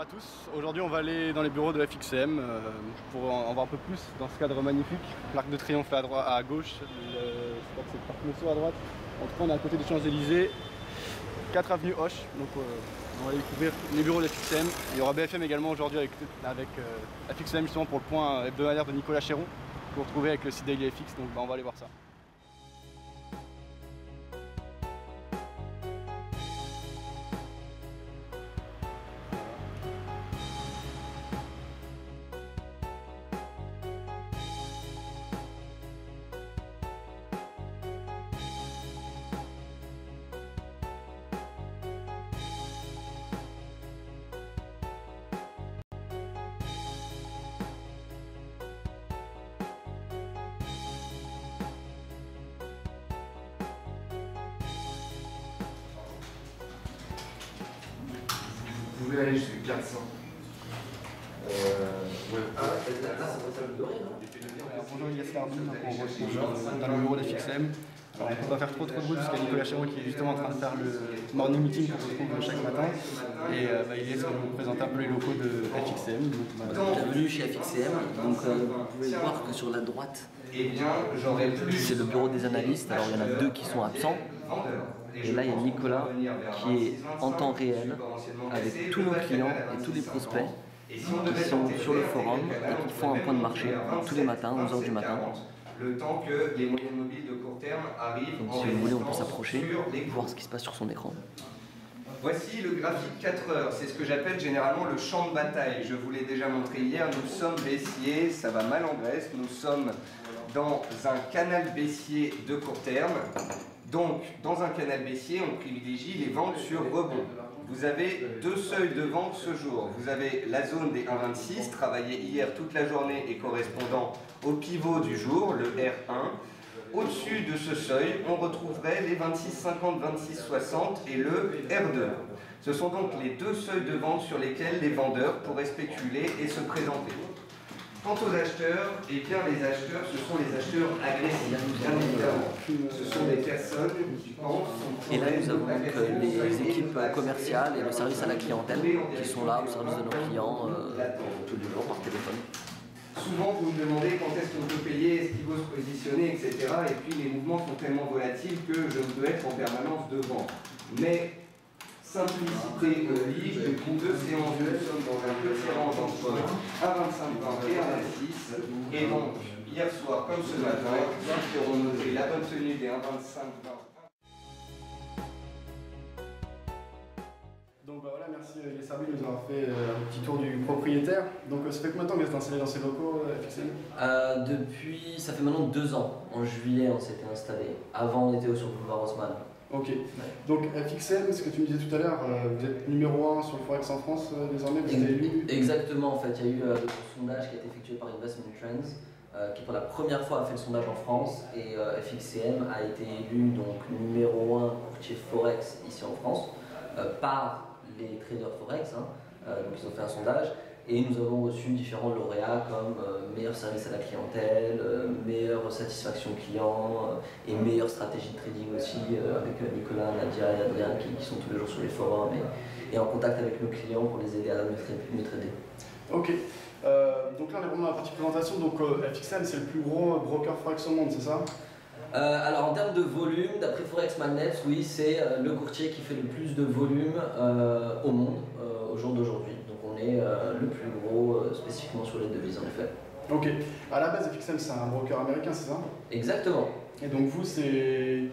tous. Aujourd'hui on va aller dans les bureaux de FXCM pour en voir un peu plus dans ce cadre magnifique. L'Arc de Triomphe à gauche, je crois que c'est le Parc Monceau à droite. En tout cas on est à côté des Champs-Élysées, 4 avenue Hoche. Donc on va aller découvrir les bureaux de FXCM. Il y aura BFM également aujourd'hui avec FXCM justement pour le point hebdomadaire de Nicolas Chéron que vous retrouvez avec le site Daily FX. Donc on va aller voir ça. Vous pouvez aller jusqu'à 400. Ouais. Ah, là, ça doit être le doré, non? Bonjour Elias Larbi, on se retrouve dans le bureau d'FXCM. Alors on ne peut pas faire trop de bruit parce qu'il y a Nicolas Chéron qui est justement en train de faire le morning meeting qu'on retrouve chaque matin. Et Elias va vous présenter un peu les locaux de FXCM. Bienvenue chez FXCM. Donc vous pouvez voir que sur la droite, c'est le bureau des analystes. Alors il y en a deux qui sont absents. Et là il y a Nicolas qui est en temps réel avec tous nos clients et tous les prospects qui sont sur le forum et qui font un point de marché tous les matins, 11 h du matin. Le temps que les moyennes mobiles de court terme arrivent. Donc si vous voulez, on peut s'approcher et voir ce qui se passe sur son écran. Voici le graphique 4 heures, c'est ce que j'appelle généralement le champ de bataille. Je vous l'ai déjà montré hier, nous sommes baissiers, ça va mal en Grèce, nous sommes dans un canal baissier de court terme. Donc, dans un canal baissier, on privilégie les ventes sur rebond. Vous avez deux seuils de vente ce jour. Vous avez la zone des 1,26, travaillée hier toute la journée et correspondant au pivot du jour, le R1. Au-dessus de ce seuil, on retrouverait les 26,50, 26,60 et le R2. Ce sont donc les deux seuils de vente sur lesquels les vendeurs pourraient spéculer et se présenter. Quant aux acheteurs, eh bien les acheteurs, ce sont les acheteurs agressifs, bien évidemment. Ce sont des personnes qui pensent... Et là nous avons donc les équipes commerciales et le service à la clientèle qui sont là au service de nos clients tous les jours par téléphone. Souvent vous me demandez quand est-ce qu'on peut payer, est-ce qu'il faut se positionner, etc. Et puis les mouvements sont tellement volatiles que je ne peux être en permanence devant. Mais simplicité oblige, depuis deux séances, nous sommes dans un petit range entre 1,25 et 1,26. Et donc, hier soir comme ce matin, nous aurons noté la bonne tenue des 1,25. Donc voilà, merci Elias Larbi de nous avoir fait un petit tour du propriétaire. Donc ça fait combien de temps que vous êtes installé dans ces locaux FXCM? Ça fait maintenant 2 ans. En juillet, on s'était installé. Avant, on était sur le boulevard Haussmann. Ok. Donc FXCM, ce que tu me disais tout à l'heure, vous êtes numéro 1 sur le Forex en France désormais, vous êtes élu? Exactement, en fait, il y a eu le sondage qui a été effectué par Investment Trends, qui pour la première fois a fait le sondage en France, et FXCM a été élu donc numéro 1 courtier Forex ici en France, par les traders Forex, donc ils ont fait un sondage. Et nous avons reçu différents lauréats comme meilleur service à la clientèle, meilleure satisfaction client et meilleure stratégie de trading aussi avec Nicolas, Nadia et Adrien qui sont tous les jours sur les forums et en contact avec nos clients pour les aider à mieux trader. Ok. Donc là on est vraiment dans la partie présentation. Donc FXCM c'est le plus gros broker Forex au monde, c'est ça? Alors en termes de volume, d'après Forex Magnet, oui, c'est le courtier qui fait le plus de volume au monde au jour d'aujourd'hui. Donc on est le plus gros spécifiquement sur les devises en effet. Ok. À la base, FXCM c'est un broker américain, c'est ça? Exactement. Et donc vous c'est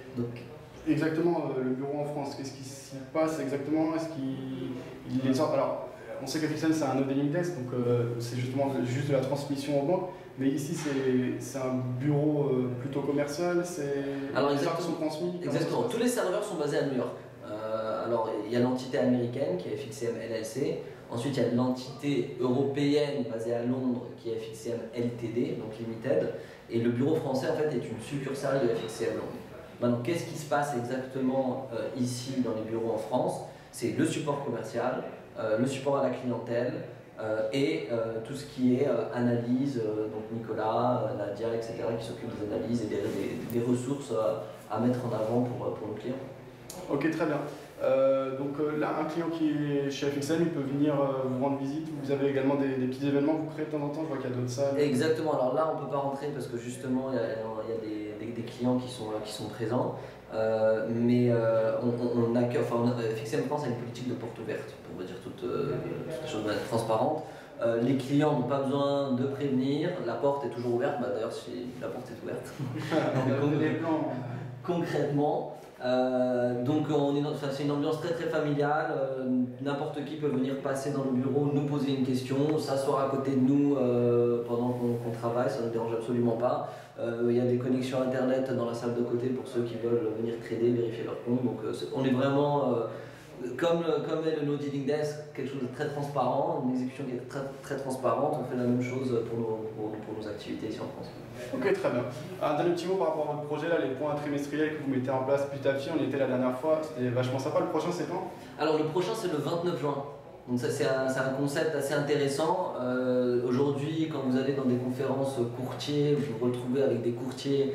exactement le bureau en France. Qu'est-ce qui s'y passe exactement? Est-ce qu'il les sort? Alors on sait qu'FXCM c'est un no dealing desk, donc c'est justement juste de la transmission aux banques. Mais ici, c'est un bureau plutôt commercial, alors les serveurs sont transmis. Exactement, tous les serveurs sont basés à New York. Alors il y a l'entité américaine qui est FXCM LLC, ensuite il y a l'entité européenne basée à Londres qui est FXCM LTD, donc Limited, et le bureau français en fait est une succursale de FXCM Londres. Maintenant, qu'est-ce qui se passe exactement ici dans les bureaux en France? C'est le support commercial, le support à la clientèle, et tout ce qui est analyse, donc Nicolas, Nadia, etc. qui s'occupent des analyses et des ressources à mettre en avant pour nos clients. Ok, très bien. Là, un client qui est chez FXM, il peut venir vous rendre visite. Vous avez également des petits événements que vous créez de temps en temps. Je vois qu'il y a d'autres salles. Exactement. Alors là, on ne peut pas rentrer parce que justement, il y a des clients qui sont présents. On accueille, FXM France a une politique de porte ouverte, pour vous dire toutes les choses transparentes. Les clients n'ont pas besoin de prévenir, la porte est toujours ouverte. D'ailleurs, si la porte est ouverte. Concrètement. C'est une ambiance très très familiale, n'importe qui peut venir passer dans le bureau, nous poser une question, s'asseoir à côté de nous pendant qu'on travaille, ça ne nous dérange absolument pas. Il y a des connexions internet dans la salle de côté pour ceux qui veulent venir trader, vérifier leur compte, donc on est vraiment, comme est le No Dealing Desk, quelque chose de très transparent, une exécution qui est très, très transparente, on fait la même chose pour nos activités ici en France. Ok, très bien. Un dernier petit mot par rapport à votre projet, là, les points trimestriels que vous mettez en place petit à petit, on y était la dernière fois, c'était vachement sympa. Le prochain, c'est quand? Alors le prochain, c'est le 29 juin. Donc ça, c'est un concept assez intéressant. Aujourd'hui, quand vous allez dans des conférences courtiers, vous vous retrouvez avec des courtiers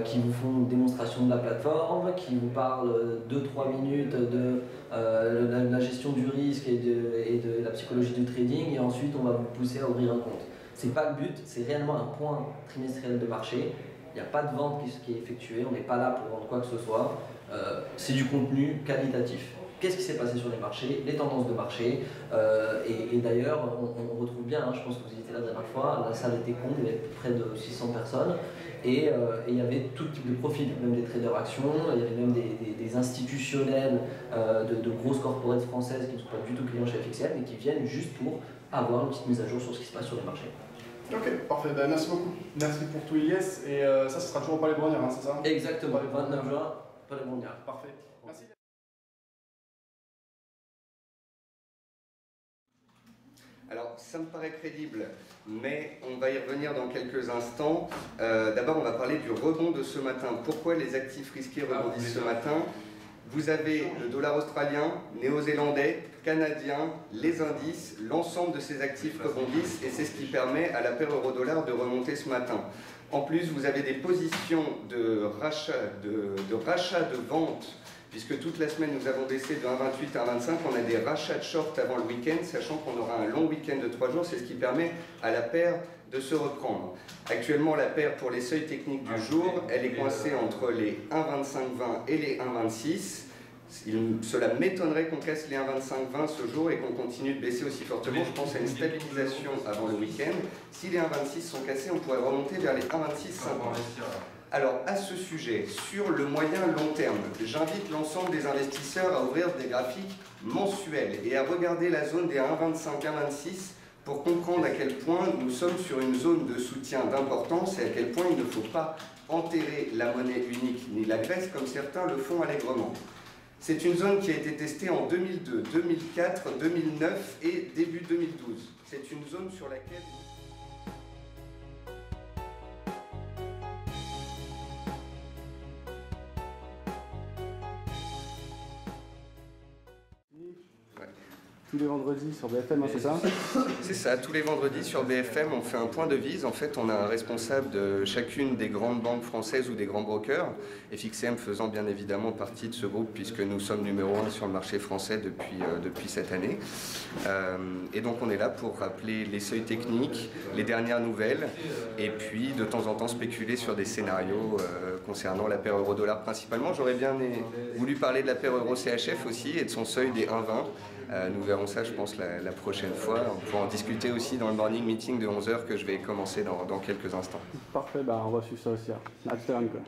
qui vous font une démonstration de la plateforme, qui vous parlent 2-3 minutes de la gestion du risque et de la psychologie du trading, et ensuite on va vous pousser à ouvrir un compte. C'est pas le but, c'est réellement un point trimestriel de marché. Il n'y a pas de vente qui est effectuée, on n'est pas là pour vendre quoi que ce soit. C'est du contenu qualitatif. Qu'est-ce qui s'est passé sur les marchés, les tendances de marché, et d'ailleurs on retrouve bien, je pense que vous y étiez la dernière fois, la salle était compte, il y avait près de 600 personnes, et il y avait tout type de profils, même des traders actions, il y avait même des institutionnels de grosses corporates françaises qui ne sont pas du tout clients chez FXM et qui viennent juste pour avoir une petite mise à jour sur ce qui se passe sur les marchés. Ok, parfait, merci beaucoup. Merci pour tout Ilyes, et ça ce sera toujours pas les Brognards, c'est ça? Exactement, le 29 juin, pas les Brognards. Parfait, merci. Alors, ça me paraît crédible, mais on va y revenir dans quelques instants. D'abord, on va parler du rebond de ce matin. Pourquoi les actifs risqués rebondissent ce matin? Vous avez le dollar australien, néo-zélandais, canadien, les indices, l'ensemble de ces actifs rebondissent et c'est ce qui permet à la paire euro-dollar de remonter ce matin. En plus, vous avez des positions de rachat, de vente, puisque toute la semaine nous avons baissé de 1,28 à 1,25, on a des rachats de short avant le week-end, sachant qu'on aura un long week-end de 3 jours, c'est ce qui permet à la paire de se reprendre. Actuellement, la paire pour les seuils techniques du jour, elle est coincée entre les 1,2520 et les 1,26. Cela m'étonnerait qu'on casse les 1,2520 ce jour et qu'on continue de baisser aussi fortement. Je pense à une stabilisation avant le week-end. Si les 1,26 sont cassés, on pourrait remonter vers les 1,2650. Alors, à ce sujet, sur le moyen long terme, j'invite l'ensemble des investisseurs à ouvrir des graphiques mensuels et à regarder la zone des 1,25-1,26 pour comprendre à quel point nous sommes sur une zone de soutien d'importance et à quel point il ne faut pas enterrer la monnaie unique ni la Grèce comme certains le font allègrement. C'est une zone qui a été testée en 2002, 2004, 2009 et début 2012. C'est une zone sur laquelle... Tous les vendredis sur BFM, c'est ça? C'est ça, tous les vendredis sur BFM, on fait un point de vise. En fait, on a un responsable de chacune des grandes banques françaises ou des grands brokers, FXM faisant bien évidemment partie de ce groupe puisque nous sommes numéro 1 sur le marché français depuis cette année. Et donc on est là pour rappeler les seuils techniques, les dernières nouvelles, et puis de temps en temps spéculer sur des scénarios concernant la paire euro-dollar principalement. J'aurais bien voulu parler de la paire euro-CHF aussi et de son seuil des 1,20. Nous verrons ça, je pense, la prochaine fois. On pourra en discuter aussi dans le morning meeting de 11 h que je vais commencer dans quelques instants. Parfait, on va suivre ça aussi. À tout à l'heure, Nicolas.